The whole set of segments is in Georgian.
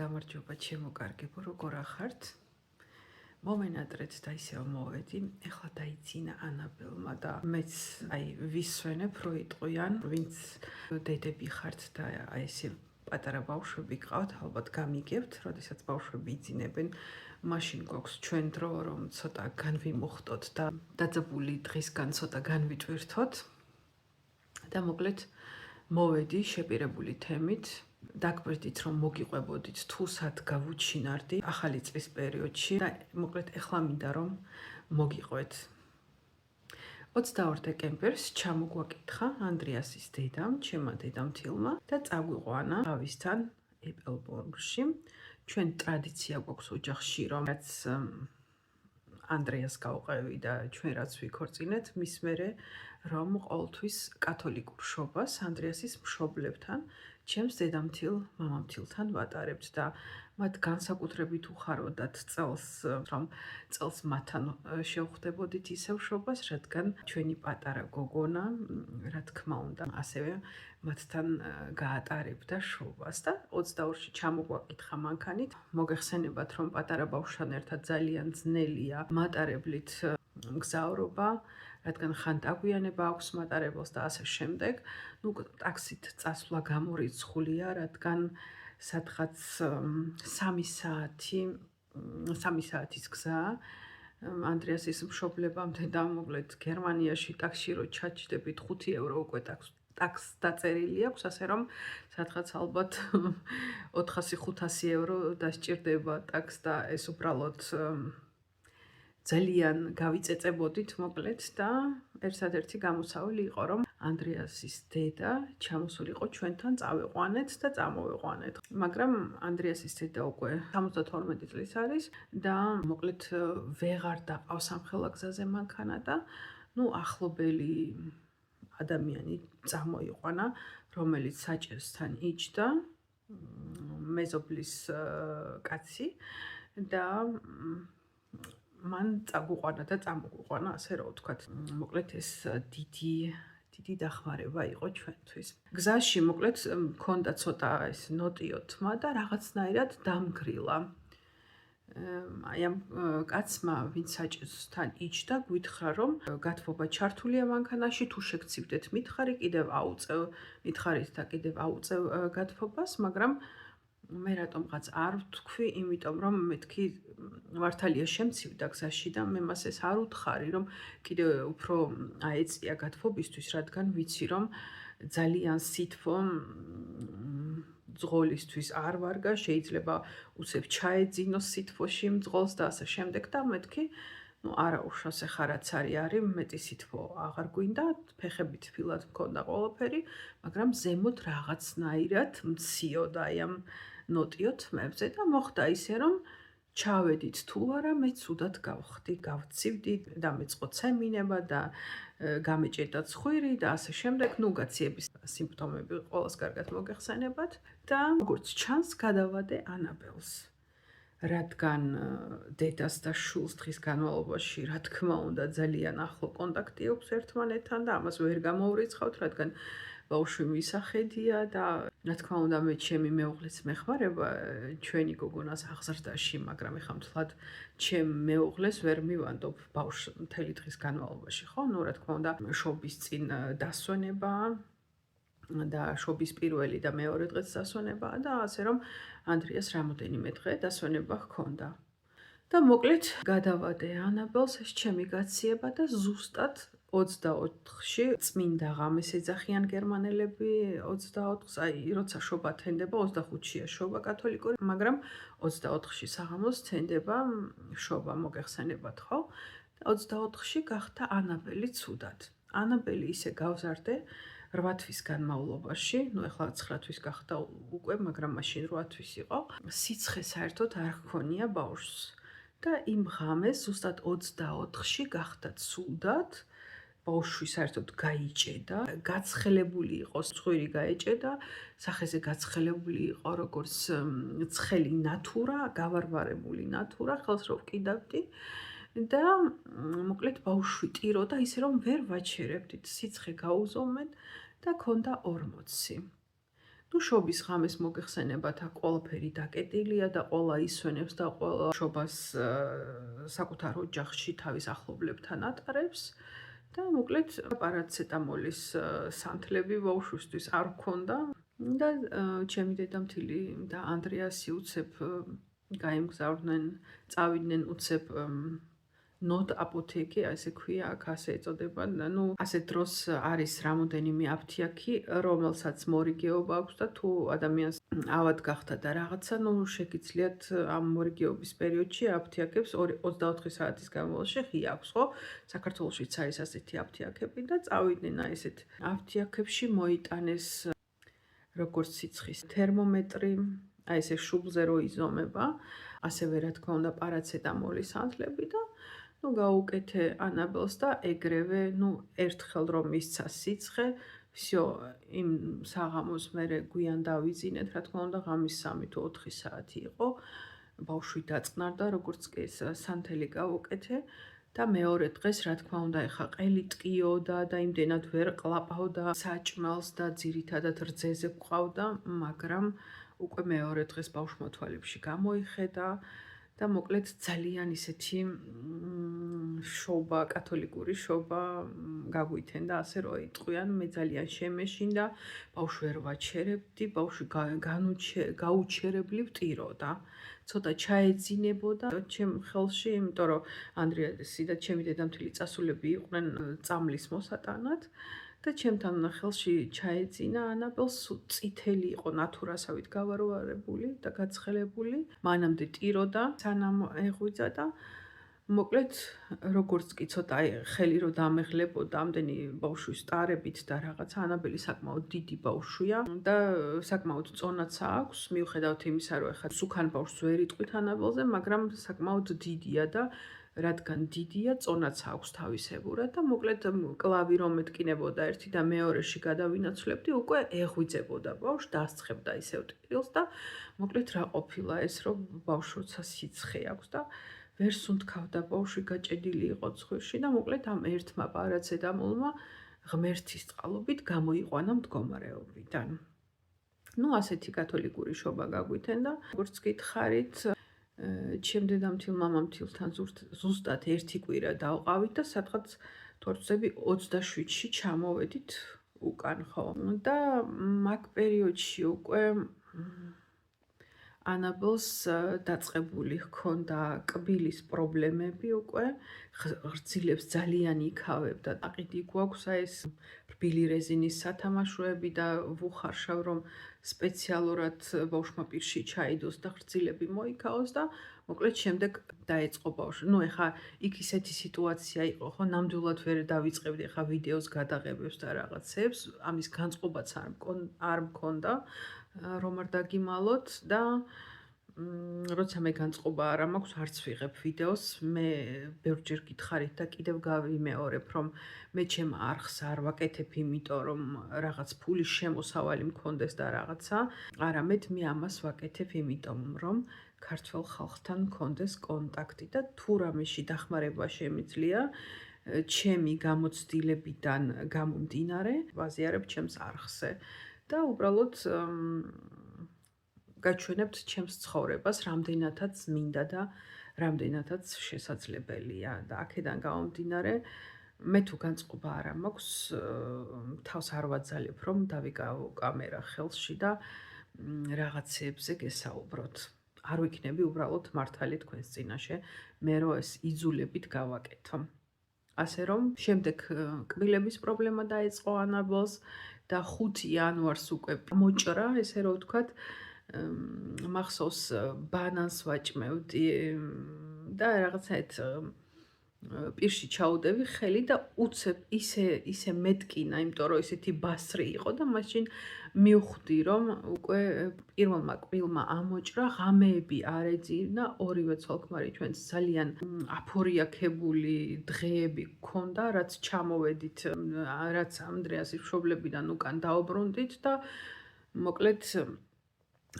გამარჯობა ჩემო კარგებო, როგორ ახართ? მომენატრეთ და ისევ მოვედი. ეხლა დაიძინა ანაბელმა და მეც ვისვენებ, რო იტყვიან, ვინც დედები ხართ და ესე პატარა ბავშვები გყავთ, ალბათ გამიგებთ, როდესაც ბავშვები იძინებენ, მაშინ გვაქვს ჩვენ დრო, რომ ცოტა განვიმუხტოთ და დაძაბული დღისგან ცოტა განვიტვირთოთ. და მოკლედ მოვედი შეპირებული თემით. დაგგვერდით, რომ მოგიყვებოდით თუ სად გავუჩინარდი ახალი წლის პერიოდში და მოკლედ ეხლა მინდა რომ მოგიყვეთ. 22 დეკემბერს ჩამოგვაკითხა ანდრიასის დედამ, ჩემმა დედამთილმა და წაგვიყვანა თავისთან ეპელბორნში. ჩვენ ტრადიცია გვაქვს ოჯახში, რომ რაც ანდრიას გავყევი და ჩვენ რაც ვიქორწინეთ, მის მერე რომ ყოველთვის კათოლიკურ შობას ანდრიასის მშობლებთან ჩემს დედამთილ, მამამთილთან ვატარებთ და მათ განსაკუთრებით უხაროდათ წელს, რომ წელს მათთან შევხვდებოდით ისევ შობას, რადგან ჩვენი პატარა გოგონა, რა თქმა უნდა, ასევე მათთან გაატარებდა შობას და 22-ში ჩამოგვაკითხა მანქანით. მოგეხსენებათ, რომ პატარა ბავშვთან ერთად ძალიან ძნელია მატარებლით მგზავრობა, რადგან ხან დაგვიანება აქვს მატარებელს და ასე შემდეგ. ტაქსით წასვლა გამორიცხულია, რადგან სადღაც 3 საათის გზაა ანდრიასის მშობლებამდე და მოკლედ გერმანიაში ტაქსში რო ჩაჯდებით 5 ევრო უკვე ტაქსს დაწერილი აქვს, ასე რომ სადღაც ალბათ 400-500 ევრო დასჭირდება ტაქსს და ეს უბრალოდ ძალიან გავიწეწებოდით მოკლედ და ერთადერთი გამოსავალი იყო, რომ ანდრიასის დედა ჩამოსულიყო ჩვენთან წავიყვანეთ და წამოვიყვანეთ. მაგრამ ანდრიასის დედა უკვე 72 წლის არის და მოკლედ ვეღარ დაყავს ამ ხელაგზაზე მანქანა და ახლობელი ადამიანი წამოიყვანა, რომელიც საჭესთან იჯდა, მეზობლის კაცი და მან წაგვიყვანა და წამოგვიყვანა, ასე რომ ვთქვათ. მოკლედ ეს დიდი დახმარება იყო ჩვენთვის. გზაში მოკლედ მქონდა ცოტა ეს ნოტიო თმა და რაღაცნაირად დამგრილა. აი ამ კაცმა, ვინც საჭესთან იჯდა, გვითხრა, რომ გათბობა ჩართულია მანქანაში, თუ შეგცივდეთ მითხარი, კიდევ აუწევ მითხარით და კიდევ აუწევ გათბობას, მაგრამ მე რატომღაც არ ვთქვი, იმიტომ რომ მეთქი მართალია შემცივდა გზაში და მე მას ეს არ უთხარი, რომ კიდევ უფრო აეწია გათბობისთვის, რადგან ვიცი, რომ ძალიან სითბო მძღოლისთვის არ ვარგა, შეიძლება უცებ ჩაეძინოს სითბოში მძღოლს და ასე შემდეგ და მეთქი არა უშავს ეხა რაც არის, მეტი სითბო აღარ გვინდა, ფეხები თბილად მქონდა ყველაფერი, მაგრამ ზემოთ რაღაცნაირად მციოდა აი ამ ნოტიო თმებზე და მოხდა ისე, რომ ჩავედით თუ არა, მე ცუდად გავხდი, გავცივდი და მეწყო ცემინება და გამეჭედა ცხვირი და ასე შემდეგ, გაციების სიმპტომები ყველას კარგად მოგეხსენებათ და როგორც ჩანს, გადავადე ანაბელს. რადგან დედას და შვილს დღის განმავლობაში, რა თქმა უნდა, ძალიან ახლო კონტაქტი აქვს ერთმანეთთან და ამას ვერ გამოვრიცხავთ, რადგან ბავშვი მისახედია და რა თქმა უნდა მე ჩემი მეუღლეც მეხმარება ჩვენი გოგონას აღზრდაში, მაგრამ ეხლა მთლად ჩემ მეუღლეს ვერ მივანდობ ბავშვს მთელი დღის განმავლობაში, ხო? რა თქმა უნდა, შობის წინ დასვენება და შობის პირველი და მეორე დღეც დასვენებაა და ასე რომ ანდრიას რამოდენიმე დღე დასვენება ჰქონდა. და მოკლედ გადავადე ანაბელს, ეს ჩემი გაციება და ზუსტად 24-ში წმინდა ღამეს ეძახიან გერმანელები 24-ს, აი როცა შობა თენდება 25-ია შობა კათოლიკური, მაგრამ 24-ში საღამოს თენდება შობა, მოგეხსენებათ, ხო? 24-ში გახდა ანაბელი ცუდად. ანაბელი ისე გავზარდე 8 თვის განმავლობაში, ეხლა 9 თვის გახდა უკვე, მაგრამ მაშინ 8 თვის იყო. სიცხე საერთოდ არ ჰქონია ბავშვს. და იმ ღამეს ზუსტად 24-ში გახდა ცუდად, ბავშვი საერთოდ გაიჭედა, გაცხელებული იყო, ცხვირი გაეჭედა, სახეზე გაცხელებული იყო როგორც ცხელი ნათურა, გავარვარებული ნათურა, ხელს რო ვკიდავდი და მოკლედ ბავშვი ტიროდა ისე რომ ვერ ვაჩერებდით, სიცხე გაუზომეთ და ქონდა 40. თუ შობის ღამეს მოგეხსენებათ, აქ ყველაფერი დაკეტილია და ყველა ისვენებს და ყველა შობას საკუთარ ოჯახში თავის ახლობლებთან ატარებს და მოკლედ პარაცეტამოლის სანთლები ბავშვისთვის არ ჰქონდა და ჩემი დედამთილი და ანდრეასი უცებ გაემგზავრნენ, წავიდნენ უცებ ნოთ აპოთეკი, ასე ქვია, აქ ასე ეწოდება. ნუ ასეთ დროს არის რამოდენიმე აფთიაქი, რომელსაც მორიგეობა აქვს და თუ ადამიანს ავად გახდა და რაღაცა, ნუ შეგიძლიათ ამ მორიგეობის პერიოდში აფთიაქებს 24 საათის განმავლობაში ღია აქვს, ხო? საქართველოშიც არის ასეთი აფთიაქები და წავიდნენ აი ესეთ აფთიაქებში, მოიტანეს როგორც სიცხის თერმომეტრი, აი ესე შუბლზე რო იზომება, ასევე რა თქმა უნდა პარაცეტამოლის სანთლები და ნუ გაუკეთე ანაბელს და ეგრევე, ნუ ერთხელ რომ მისცა სიცხე, всё, იმ საღამოს მერე გვიან დავიძინეთ, რა თქმა უნდა, ღამის 3 თუ 4 საათი იყო. ბავშვი დაწყნარდა, როგორც კი ეს სანთელი გავუკეთე და მეორე დღეს, რა თქმა უნდა, ეხა ყელი ტკიოდა და იმდენად ვერ ყლაპავდა საჭმელს და ძირითადად რძეზე გვყავდა, მაგრამ უკვე მეორე დღეს ბავშვმა თვალებში გამოიხედა და მოკლედ ძალიან ისეთი შობა, კათოლიკური შობა გაგვითენდა, ასე რომ იტყვიან, მე ძალიან შემეშინდა, ბავშვი ვერ ვაჩერებდი, ბავშვი გაუჩერებლივ ტიროდა. ცოტა ჩაეძინებოდა ჩემ ხელში, იმიტომ რომ ანდრეასი და ჩემი დედამთილი წასულები იყვნენ წამლის მოსატანად და ჩემთან ხელში ჩაეძინა ანაბელს, წითელი იყო ნათურასავით გავარვარებული და გაცხელებული. მანამდე ტიროდა, სანამ ეღვიძა და მოკლედ როგორც კი ცოტა ხელი რო დამეხლებოდა ამდენი ბავშვის ტარებით და რაღაცა, ანაბელი საკმაოდ დიდი ბავშვია და საკმაოდ წონაც აქვს, მიუხედავად იმისა, რომ ეხლა სუქან ბავშვს ვერ იტყვით ანაბელზე, მაგრამ საკმაოდ დიდია და რადგან დიდია, წონაც აქვს თავისებურად და მოკლედ კლავი რომ ეთკინებოდა ერთი და მეორეში გადავინაცვლებდი, უკვე ეღვიძებოდა ბავშვს, დასცხებდა ისევ ტკბილს და მოკლედ რა ყოფილა ეს, რომ ბავშვს როცა სიცხე აქვს და ვერ სუნთქავდა ბავშვი, გაჭედილი იყო ცხვირში და მოკლედ ამ ერთმა პარაცეტამოლმა ღმერთის წყალობით გამოიყვანა მდგომარეობიდან. ნუ ასეთი კათოლიკური შობა გაგვითენდა, როგორც გითხარით, ჩემ დედამთილ მამამთილთან ზუსტად ერთი კვირა დავყავით და სადღაც თუ არ ვცდები 27-ში ჩამოვედით უკან, ხო? და მაგ პერიოდში უკვე ანაბელს დაწყებული ჰქონდა კბილის პრობლემები უკვე, ღრძილებს ძალიან იქავებდა. აყიდი გვაქვს აი ეს რბილი რეზინის სათამაშოები და ვუხარშავ რომ სპეციალურად ბავშვმა პირში ჩაიდოს და ღრძილები მოიქაოს და მოკლედ შემდეგ დაეწყო ბავშვი. ნუ ეხა იქ ისეთი სიტუაცია იყო, ხო, ნამდვილად ვერ დავიწყებდი ეხა ვიდეოს გადაღებებს და რაღაცებს, ამის განწყობაც არ მქონდა. რომ არ დაგიმალოთ და როცა მე განწყობა არ მაქვს, არც ვიღებ ვიდეოს, მე ბევრჯერ გითხარით და კიდევ გავიმეორებ, რომ მე ჩემ არხს არ ვაკეთებ, იმიტომ რომ რაღაც ფულის შემოსავალი მქონდეს და რაღაცა, არამედ მე ამას ვაკეთებ, იმიტომ რომ ქართველ ხალხთან მქონდეს კონტაქტი და თუ რამეში დახმარება შემიძლია, ჩემი გამოცდილებიდან გამომდინარე, ვაზიარებ ჩემს არხზე. და უბრალოდ გაჩვენებთ ჩემს ცხოვრებას, რამდენადაც მინდა და რამდენადაც შესაძლებელია და აქედან გამომდინარე, მე თუ განწყობა არ მაქვს, თავს არ ვაძალებ, რომ დავიკავო კამერა ხელში და რაღაცეებზე გესაუბროთ. არ ვიქნები უბრალოდ მართალი თქვენს წინაშე, მე რო ეს იძულებით გავაკეთო. ასე რომ, შემდეგ კბილების პრობლემა დაიწყო ანაბელს და 5 იანვარს უკვე მოჭრა, ესე რომ ვთქვათ, მახსოვს ბანანს ვაჭმევდი და რაღაცაეთ პირში ჩაუდევი ხელი და უცებ ისე მეტკინა, იმიტომ რომ ისეთი ბასრი იყო და მაშინ მივხვდი, რომ უკვე პირველმა კბილმა ამოჭრა, ღამეები არ ეძინა, ორივე ცოლ-ქმარი ჩვენს ძალიან აფორიაქებული დღეები გქონდა, რაც ჩამოვედით, რაც ანდრეასის მშობლებიდან უკან დაუბრუნდით და მოკლედ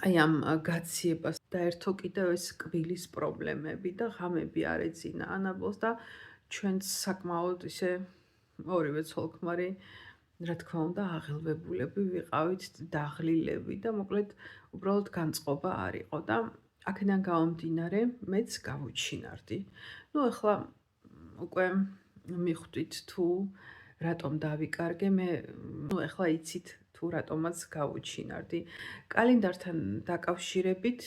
აი ამ გაციებას დაერთო კიდევ ეს კბილის პრობლემები და ღამეები არ ეძინა ანაბელს და ჩვენც საკმაოდ ისე ორივე ცოლ-ქმარი რა თქმა უნდა, აღელვებულები ვიყავით, დაღლილები და მოკლედ უბრალოდ განწყობა არ იყო და აქედან გამომდინარე მეც გავუჩინარდი. ნუ ახლა უკვე მიხვდით თუ რატომ დავიკარგე, მე ნუ ახლა იცით თუ რატომაც გავუჩინარდი. კალენდართან დაკავშირებით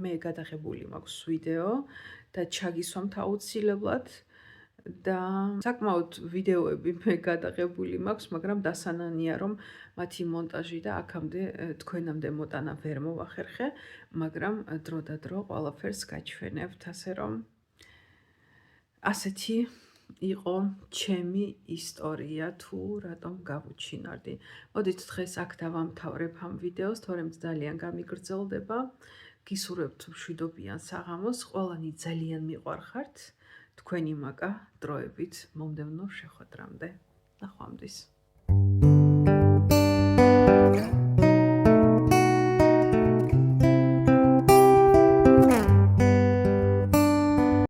მე გადაღებული მაქვს ვიდეო და ჩაგისვამთ აუცილებლად და საკმაოდ ვიდეოები მე გადაღებული მაქვს, მაგრამ დასანანია რომ მათი მონტაჟი და აქამდე თქვენამდე მოტანა ვერ მოვახერხე, მაგრამ დრო და დრო ყველაფერს გაჩვენებთ, ასე რომ ასეთი იყო ჩემი ისტორია თუ რატომ გავუჩინარდი. მოდით დღეს აქ დავამთავრებ ამ ვიდეოს, თორემ ძალიან გამიგრძელდება. გისურვებთ მშვიდობიან საღამოს, ყველანი ძალიან მიყვარხართ. თქვენი მაკა დროებით მომდევნო შეხვედრამდე. ნახვამდის.